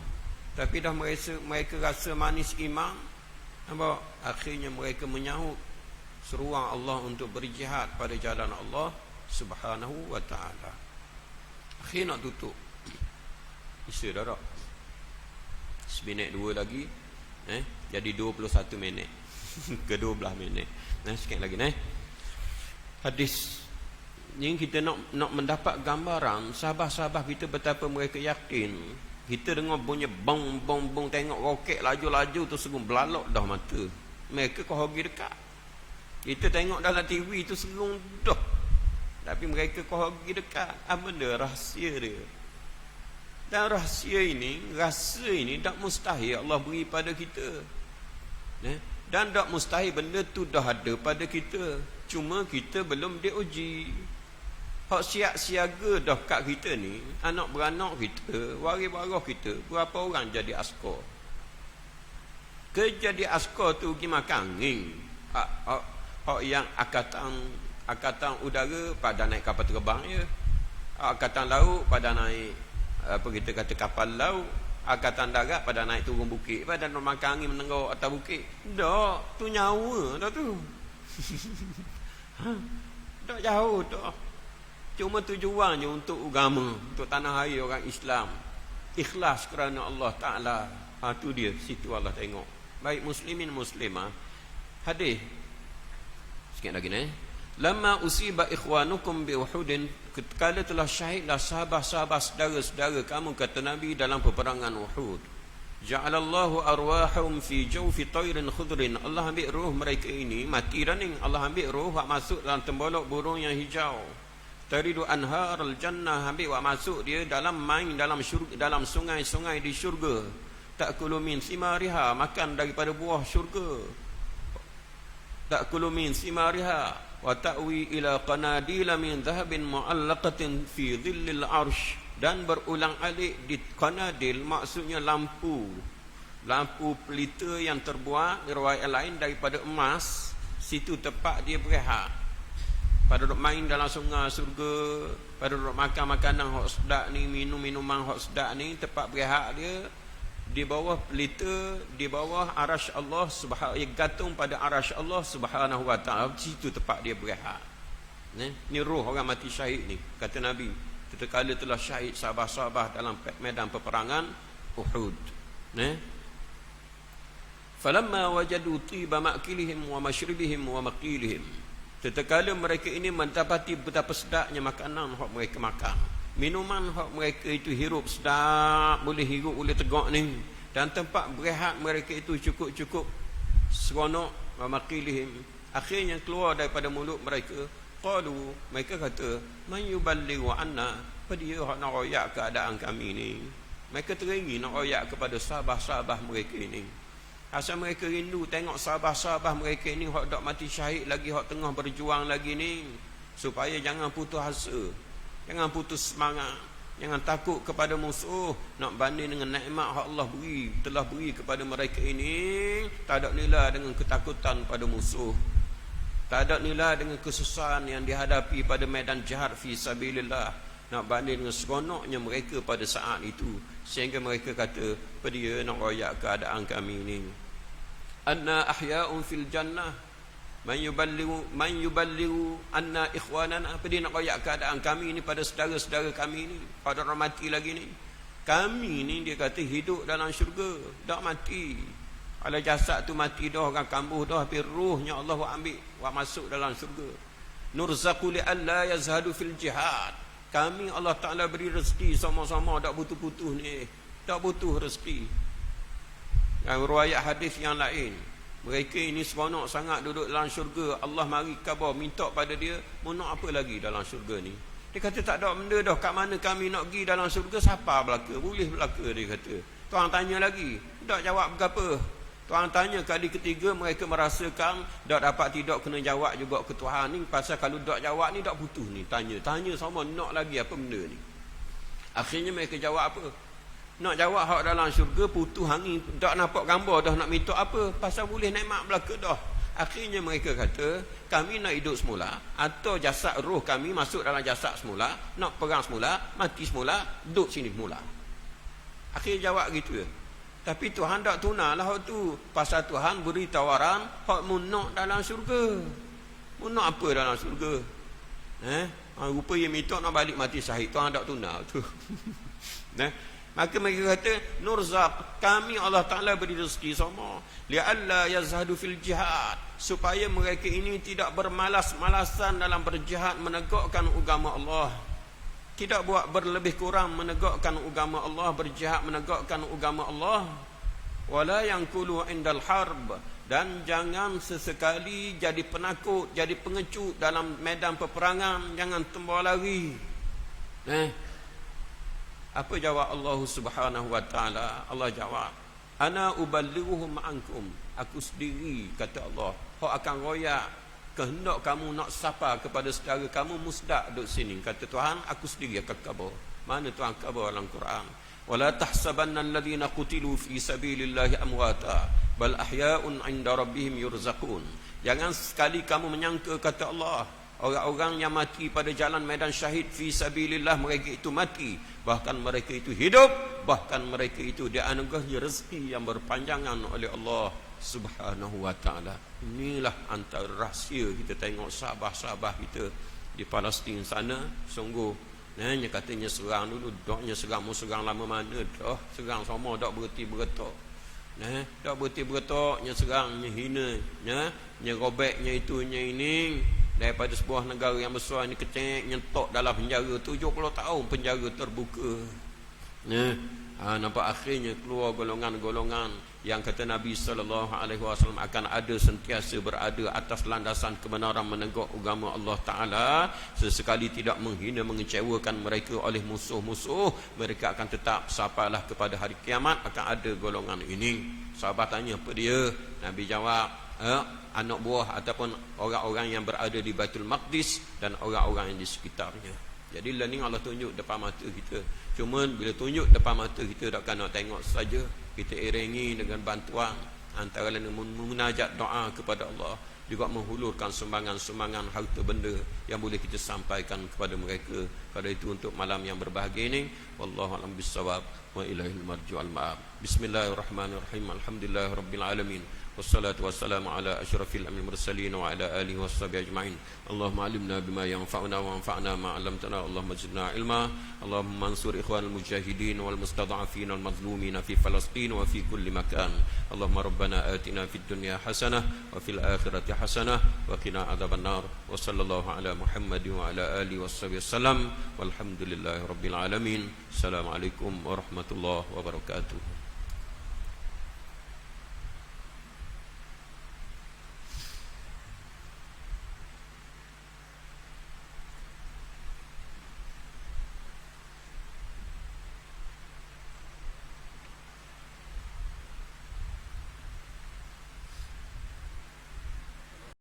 Tapi dah mereka rasa manis iman, akhirnya mereka menyahut seruan Allah untuk berjihad pada jalan Allah Subhanahu Wa Taala. Akhir nak tutup. Bisa dah tak? Seminit 2 lagi. Jadi 21 minit. Ke 12 minit. Sikit lagi hadis ni kita nak mendapat gambaran sahabat-sahabat kita betapa mereka yakin. Kita dengar bunyi bong bong bong, tengok roket laju-laju tu serung belalok dah mata. Mereka kau pergi dekat. Kita tengok dalam TV tu serung dah. Tapi mereka kau pergi dekat. Apa benda rahsia dia? Dan rahsia ini, rasa ini tak mustahil Allah beri pada kita. Dan tak mustahil benda tu dah ada pada kita. Cuma kita belum diuji. Hak siap siaga dah kat kita ni, anak beranak kita, waris-waris kita, berapa orang jadi askar. Jadi askar tu pergi makan angin. Hak yang angkatan udara pada naik kapal terbang ya. Angkatan laut pada naik apa kita kata kapal laut. Angkatan darat pada naik turun bukit, pada nak makan angin menenggak atas bukit. Dah, tu nyawa dah tu. Tak jauh dah. Cuma tujuannya untuk agama, untuk tanah air orang Islam. Ikhlas kerana Allah Ta'ala. Tu dia, situ Allah tengok. Baik muslimin muslimah. Hadis. Sikit lagi Lama usiba ikhwanukum bi Uhudin, ketika telah syahidlah sahabat-sahabat saudara-saudara kamu, kata Nabi, dalam peperangan Uhud. Ja'alallahu arwahum fi jawfi tayrin khudrin. Allah ambil roh mereka ini, mati running. Allah ambil roh wak masuk dalam tembolok burung yang hijau. Taridu anhar al-jannah, ambil wak masuk dia dalam main dalam syurga, dalam sungai-sungai di syurga. Ta'kulu min simariha, makan daripada buah syurga. Ta'kulu min simariha wa ta'wi ila qanadila min dhahabin mu'allaqatin fi dhillil arsh. Dan berulang alik di qanadil, maksudnya lampu pelita yang terbuat riwayat lain daripada emas. Situ tempat dia berehat. Pada duduk main dalam sungai surga, pada duduk makan makanan hok sedap ni, minum minuman hok sedap ni, tempat berehat dia di bawah pelita, di bawah arasy Allah Subhanahu, gantung pada arasy Allah Subhanahu Wa Taala. Situ tempat dia berehat. Ni roh orang mati syahid ni, kata Nabi. Tatkala telah syahid sahabat-sahabat dalam medan peperangan Uhud. Falamma wajadu tiba ma'kilihim wa mashribihim wa maqilihim. Tatkala mereka ini mendapati betapa sedapnya makanan yang mereka makan, Minuman hak mereka itu hirup sedap, boleh hirup, boleh tegak ni. Dan tempat berehat mereka itu cukup-cukup seronok. Wa maqilihim, akhirnya keluar daripada mulut mereka, qalu, mereka kata, man yuballighu anna, apa dia nak royak keadaan kami ni. Mereka teringin nak royak kepada sahabat-sahabat mereka ini. Asal mereka rindu tengok sahabat-sahabat mereka ini hak dak mati syahid lagi, hak tengah berjuang lagi ni, supaya jangan putus asa, jangan putus semangat, jangan takut kepada musuh. Nak banding dengan nikmat hak Allah telah beri kepada mereka ini, tak ada nilai dengan ketakutan pada musuh, tak ada nilai dengan kesusahan yang dihadapi pada medan jihad fi sabilillah. Nak banding dengan seronoknya mereka pada saat itu, sehingga mereka kata, apa dia nak royak keadaan kami ini. Anna ahya'un fil jannah, man yuballighu anna ikhwanana, apa dia nak royak keadaan kami ini pada saudara-saudara kami ini, pada orang mati lagi ni. Kami ni dia kata hidup dalam syurga, tak mati. Kalau jasad tu mati dah, orang kambuh dah, tapi ruhnya Allah ambil, masuk dalam syurga. Nurzaqu li alla yazhadu fil jihad, kami Allah Ta'ala beri rezeki sama-sama, tak butuh-butuh ni, tak butuh rezeki. Dan riwayat hadis yang lain, mereka ini seronok sangat duduk dalam syurga. Allah mari khabar, minta pada dia, mau nak apa lagi dalam syurga ni. Dia kata tak ada benda dah, kat mana kami nak pergi dalam syurga, siapa belaka, boleh belaka, dia kata. Tuan tanya lagi, tak jawab berapa. Tuan tanya kali ketiga, mereka merasakan tak dapat tidak kena jawab juga ke Tuhan ni. Pasal kalau tak jawab ni tak putus ni, tanya sama nak lagi apa benda ni. Akhirnya mereka jawab apa? Nak jawab hak dalam syurga, putus hangi, tak nampak gambar dah nak minta apa, pasal boleh nikmat belaka dah. Akhirnya mereka kata, kami nak hidup semula, atau jasad roh kami masuk dalam jasad semula, nak perang semula, mati semula, duduk sini semula. Akhirnya jawab gitu ya. Tapi Tuhan tak tunalah hak tu. Pasal Tuhan beri tawaran hak munak dalam syurga. Munak apa dalam syurga? Rupa yang minta nak balik mati syahid, Tuhan tak tuna tu. Maka mereka kata, nurzaq, kami Allah Ta'ala beri rezeki sama, li'alla yazhadu fil jihad, supaya mereka ini tidak bermalas-malasan dalam berjihad menegakkan agama Allah. Tidak buat berlebih kurang menegakkan agama Allah, berjihad menegakkan agama Allah. Wala yanqulu indal harb, dan jangan sesekali jadi penakut, jadi pengecut dalam medan peperangan, jangan tembak lari. Apa jawab Allah Subhanahu wa taala? Allah jawab, ana uballighuhum ankum, aku sendiri, kata Allah, hak akan royak kehendak kamu nak sapa kepada saudara kamu musdak duduk sini. Kata Tuhan, aku sendiri akan khabar. Mana Tuhan khabar dalam Quran? Wala tahsabanna alladhina qutilu fi sabilillahi amwata bal ahya'un 'inda rabbihim yurzaqun. Jangan sekali kamu menyangka, kata Allah, orang-orang yang mati pada jalan medan syahid fi sabilillah, mereka itu mati, bahkan mereka itu hidup, bahkan mereka itu dianugerahi rezeki yang berpanjangan oleh Allah Subhanahu wa ta'ala. Inilah antara rahsia kita tengok sahabat-sahabat kita di Palestin sana. Sungguh katanya serang dulu, doknya serang, mau serang lama mana dah, serang sama dak berhenti beretak. Dak berhenti beretak, nya serang, nya hina, nya robeknya itu, nya ini, daripada sebuah negara yang besar ni kecil, nyentok dalam penjara 70 tahun penjara terbuka. Nampak akhirnya keluar golongan-golongan yang kata Nabi SAW akan ada sentiasa berada atas landasan kebenaran menegak agama Allah Ta'ala. Sesekali tidak menghina, mengecewakan mereka oleh musuh-musuh. Mereka akan tetap sampailah kepada hari kiamat akan ada golongan ini. Sahabat tanya apa dia? Nabi jawab, anak buah ataupun orang-orang yang berada di Baitul Maqdis dan orang-orang yang di sekitarnya. Jadi lah ni Allah tunjuk depan mata kita. Cuma bila tunjuk depan mata kita, takkan nak tengok saja. Kita iringi dengan bantuan, antara lain munajat doa kepada Allah, juga menghulurkan sumbangan-sumbangan harta benda yang boleh kita sampaikan kepada mereka. Pada itu untuk malam yang berbahagia ini, wallahu a'lam bissawab. wa ilaihil marji' wal ma'ab. Bismillahirrahmanirrahim. Alhamdulillahirabbil alamin. Wassalatu wassalamu ala asyrafil anbiya'i mursalin wa ala alihi washabihi ajma'in. Allahumma 'allimna bima yanfa'una wa anfa'na ma 'allamtana. Allahumma zidna ilma. Allahumma ansur ikhwanal mujahidin wal mustad'afin wal mazlumin fi Falastin wa fi kulli makan. Allahumma rabbana atina fid dunya hasanah wa fil akhirati hasanah wa qina adzabannar. Wa sallallahu ala Muhammadin wa ala alihi washabihi wasallam. Walhamdulillahi rabbil alamin. Assalamualaikum warahmatullahi wabarakatuh.